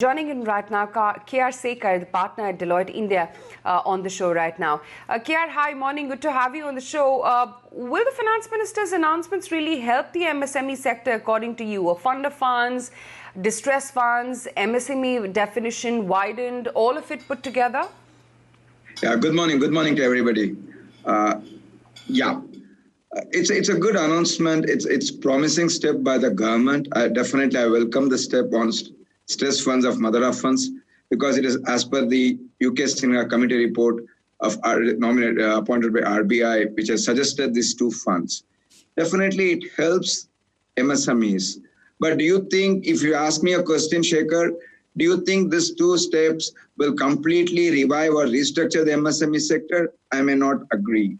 Joining in right now, KR Sekar, the partner at Deloitte India, on the show right now. KR, hi, morning. Good to have you on the show. Will the Finance Minister's announcements really help the MSME sector, according to you? A fund of funds, distress funds, MSME definition widened, all of it put together? Yeah, good morning. Good morning to everybody. It's a good announcement. It's promising step by the government. I welcome the step on stress funds of mother of funds, because it is as per the UK Senior Committee report appointed by RBI, which has suggested these two funds. Definitely it helps MSMEs. But do you think, if you ask me a question, Sekar, do you think these two steps will completely revive or restructure the MSME sector? I may not agree.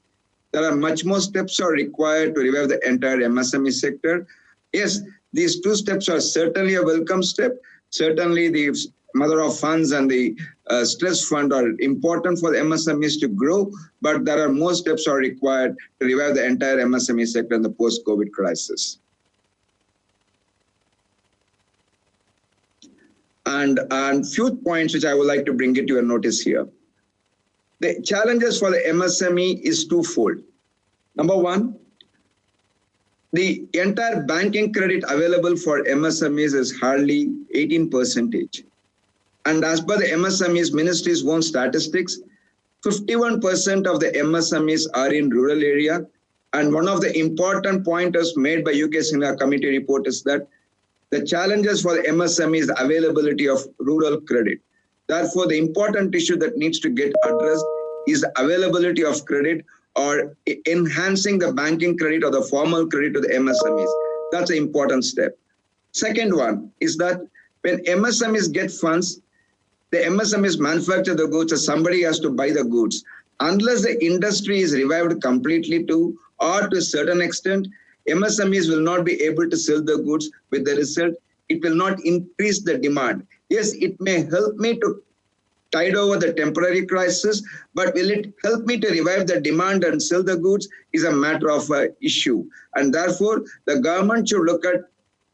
There are much more steps are required to revive the entire MSME sector. Yes, these two steps are certainly a welcome step. Certainly the mother of funds and the stress fund are important for the MSMEs to grow, but there are more steps are required to revive the entire MSME sector in the post-COVID crisis. And few points which I would like to bring it to your notice here. The challenges for the MSME is twofold. Number one, the entire banking credit available for MSMEs is hardly 18%. And as per the MSMEs Ministry's own statistics, 51% of the MSMEs are in rural area. And one of the important pointers made by UK Senior Committee report is that the challenges for the MSME is the availability of rural credit. Therefore, the important issue that needs to get addressed is the availability of credit or enhancing the banking credit or the formal credit to the MSMEs. That's an important step. Second one is that when MSMEs get funds, the MSMEs manufacture the goods, or somebody has to buy the goods. Unless the industry is revived completely or to a certain extent, MSMEs will not be able to sell the goods. With the result, it will not increase the demand. Yes, it may help me to tide over the temporary crisis, but will it help me to revive the demand and sell the goods is a matter of issue. And therefore, the government should look at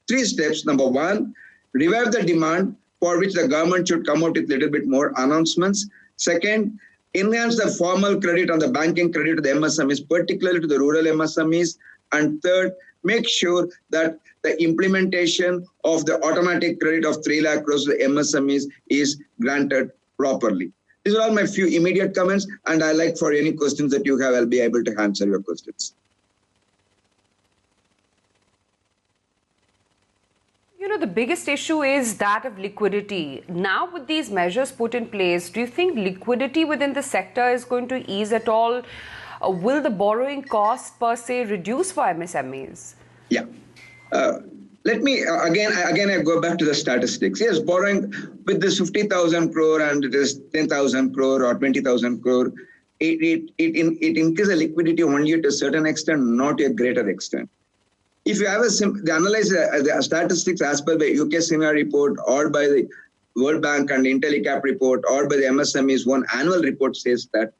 three steps. Number one, revive the demand, for which the government should come out with a little bit more announcements. Second, enhance the formal credit and the banking credit to the MSMEs, particularly to the rural MSMEs. And third, make sure that the implementation of the automatic credit of 3 lakh crores to the MSMEs is granted properly. These are all my few immediate comments, and I like for any questions that you have, I'll be able to answer your questions. You know, the biggest issue is that of liquidity. Now, with these measures put in place, do you think liquidity within the sector is going to ease at all? Will the borrowing cost per se reduce for MSMEs? Yeah. Let me, again, I go back to the statistics. Yes, borrowing with this 50,000 crore and it is 10,000 crore or 20,000 crore, it increases the liquidity only to a certain extent, not to a greater extent. If you have analyze the statistics as per the UK Senior report or by the World Bank and IntelliCap report or by the MSME's one annual report says that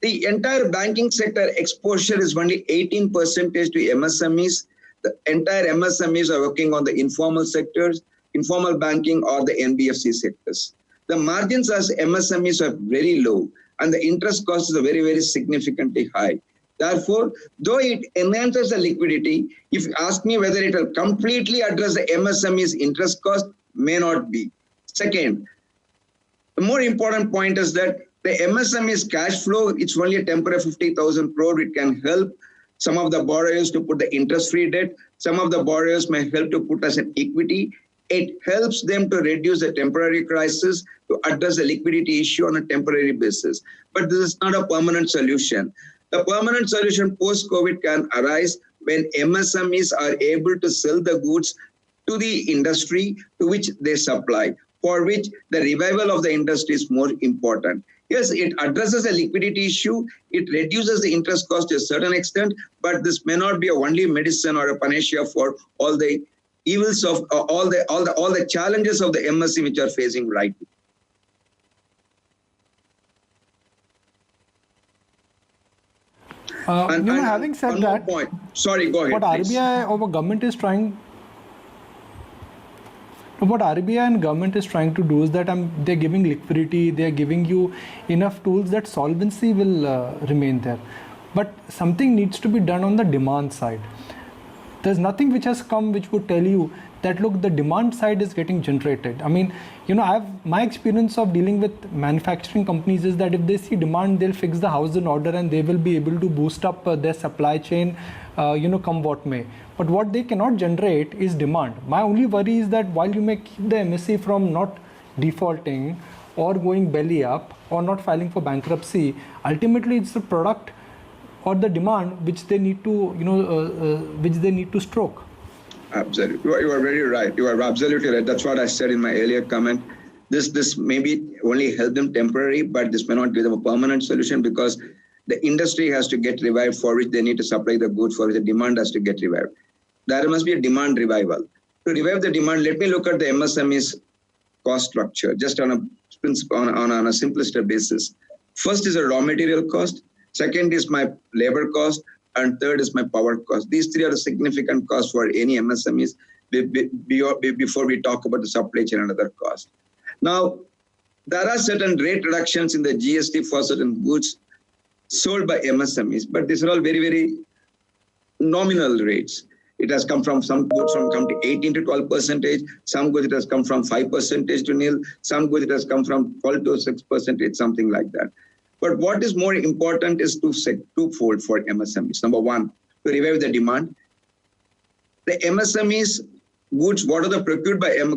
the entire banking sector exposure is only 18% to MSMEs. The entire MSMEs are working on the informal sectors, informal banking or the NBFC sectors. The margins as MSMEs are very low and the interest costs are very, very significantly high. Therefore, though it enhances the liquidity, if you ask me whether it will completely address the MSMEs interest cost, may not be. Second, the more important point is that the MSME's cash flow, it's only a temporary 50,000 crore. It can help some of the borrowers to put the interest-free debt. Some of the borrowers may help to put as an equity. It helps them to reduce the temporary crisis, to address the liquidity issue on a temporary basis. But this is not a permanent solution. The permanent solution post-COVID can arise when MSMEs are able to sell the goods to the industry to which they supply, for which the revival of the industry is more important. Yes, it addresses the liquidity issue. It reduces the interest cost to a certain extent, but this may not be a only medicine or a panacea for all the evils of all the challenges of the MSME which are facing right now. Having said that, sorry, go ahead. What RBI or government is trying What RBI and government is trying to do is that they're giving liquidity, they're giving you enough tools that solvency will remain there. But something needs to be done on the demand side. There's nothing which has come which would tell you that, look, the demand side is getting generated. I mean, my experience of dealing with manufacturing companies is that if they see demand, they'll fix the house in order and they will be able to boost up their supply chain, come what may. But what they cannot generate is demand. My only worry is that while you may keep the MSE from not defaulting or going belly up or not filing for bankruptcy, ultimately it's the product or the demand which they need to stroke. Absolutely. You are very right. You are absolutely right. That's what I said in my earlier comment. This maybe only help them temporary, but this may not give them a permanent solution because the industry has to get revived, for which they need to supply the goods, for which the demand has to get revived. There must be a demand revival. To revive the demand, let me look at the MSME's cost structure, just on a simplistic basis. First is a raw material cost. Second is my labor cost. And third is my power cost. These three are the significant costs for any MSMEs before we talk about the supply chain and other costs. Now, there are certain rate reductions in the GST for certain goods sold by MSMEs, but these are all very, very nominal rates. It has come from some goods come to 18 to 12%. Some goods it has come from 5% to nil. Some goods it has come from 12 to 6%, something like that. But what is more important is twofold for MSMEs. Number one, to revive the demand. The MSMEs goods, what are the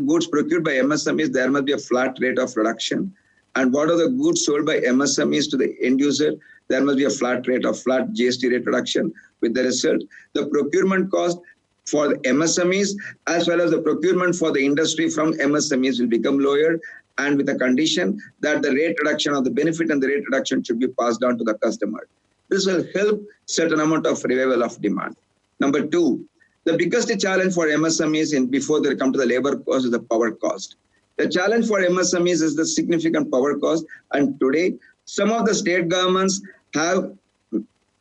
goods procured by MSMEs, there must be a flat rate of reduction. And what are the goods sold by MSMEs to the end user, there must be a flat GST rate reduction. With the result, the procurement cost for the MSMEs as well as the procurement for the industry from MSMEs will become lower, and with the condition that the rate reduction of the benefit and the rate reduction should be passed on to the customer. This will help certain amount of revival of demand. Number two, the biggest challenge for MSMEs before they come to the labor cost is the power cost. The challenge for MSMEs is the significant power cost, and today some of the state governments have,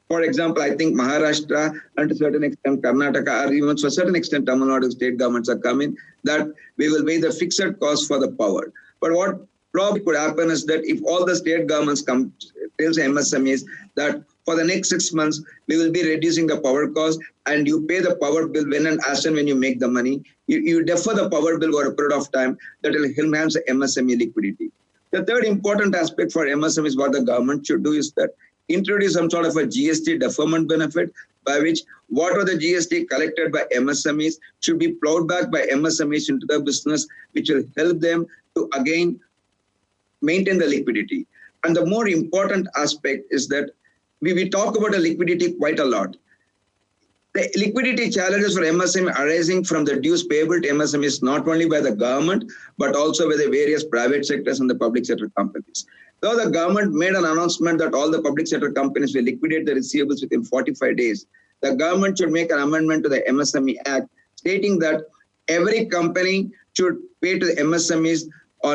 for example, I think Maharashtra and to a certain extent Karnataka, or even to a certain extent Tamil Nadu state governments are coming, that we will pay the fixed cost for the power. But what probably could happen is that if all the state governments tells MSMEs that for the next 6 months, we will be reducing the power cost and you pay the power bill when and as and when you make the money. You defer the power bill for a period of time that will enhance the MSME liquidity. The third important aspect for MSMEs, what the government should do is that introduce some sort of a GST deferment benefit by which whatever the GST collected by MSMEs should be plowed back by MSMEs into the business, which will help them to again maintain the liquidity. And the more important aspect is that we talk about the liquidity quite a lot. The liquidity challenges for MSME arising from the dues payable to MSMEs not only by the government, but also by the various private sectors and the public sector companies. Though the government made an announcement that all the public sector companies will liquidate the receivables within 45 days, the government should make an amendment to the MSME Act stating that every company should pay to the MSMEs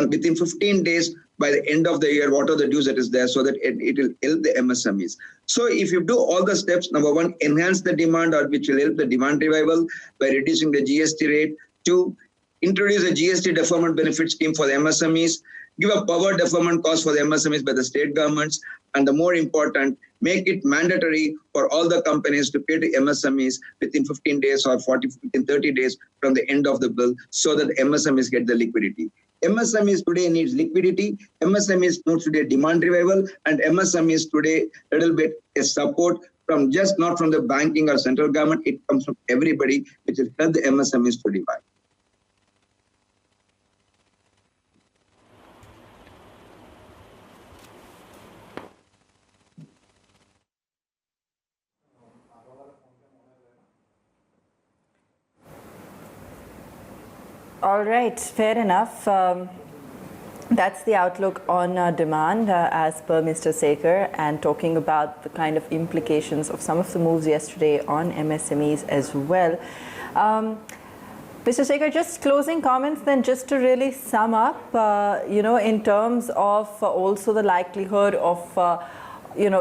within 15 days by the end of the year, what are the dues that is there, so that it will help the MSMEs. So if you do all the steps, number one, enhance the demand, or which will help the demand revival by reducing the GST rate. Two, introduce a GST deferment benefit scheme for the MSMEs. Give a power deferment cost for the MSMEs by the state governments. And the more important, make it mandatory for all the companies to pay to MSMEs within 15 days or within 30 days from the end of the bill, so that the MSMEs get the liquidity. MSMEs today needs liquidity, MSMEs needs today demand revival, and MSMEs today a little bit is support from just not from the banking or central government, it comes from everybody, which will help the MSMEs to revive. All right, fair enough. That's the outlook on demand as per Mr. Sekar, and talking about the kind of implications of some of the moves yesterday on MSMEs as well. Mr. Sekar, just closing comments then, just to really sum up, in terms of also the likelihood of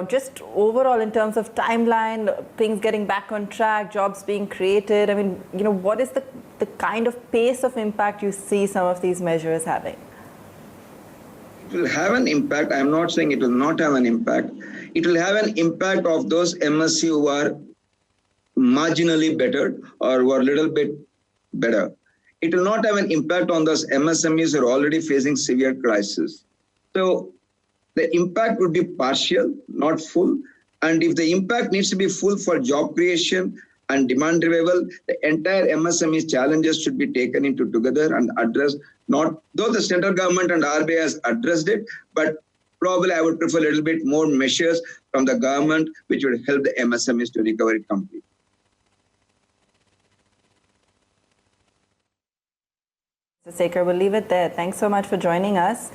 just overall in terms of timeline, things getting back on track, jobs being created. I mean, what is the the kind of pace of impact you see some of these measures having? It will have an impact. I'm not saying it will not have an impact. It will have an impact of those MSC who are marginally better or who are a little bit better. It will not have an impact on those MSMEs who are already facing severe crisis. So the impact would be partial, not full. And if the impact needs to be full for job creation and demand revival, the entire MSME challenges should be taken into together and addressed. Not though the central government and RBI has addressed it, but probably I would prefer a little bit more measures from the government which would help the MSMEs to recover it completely. Mr. Sekar, we'll leave it there. Thanks so much for joining us.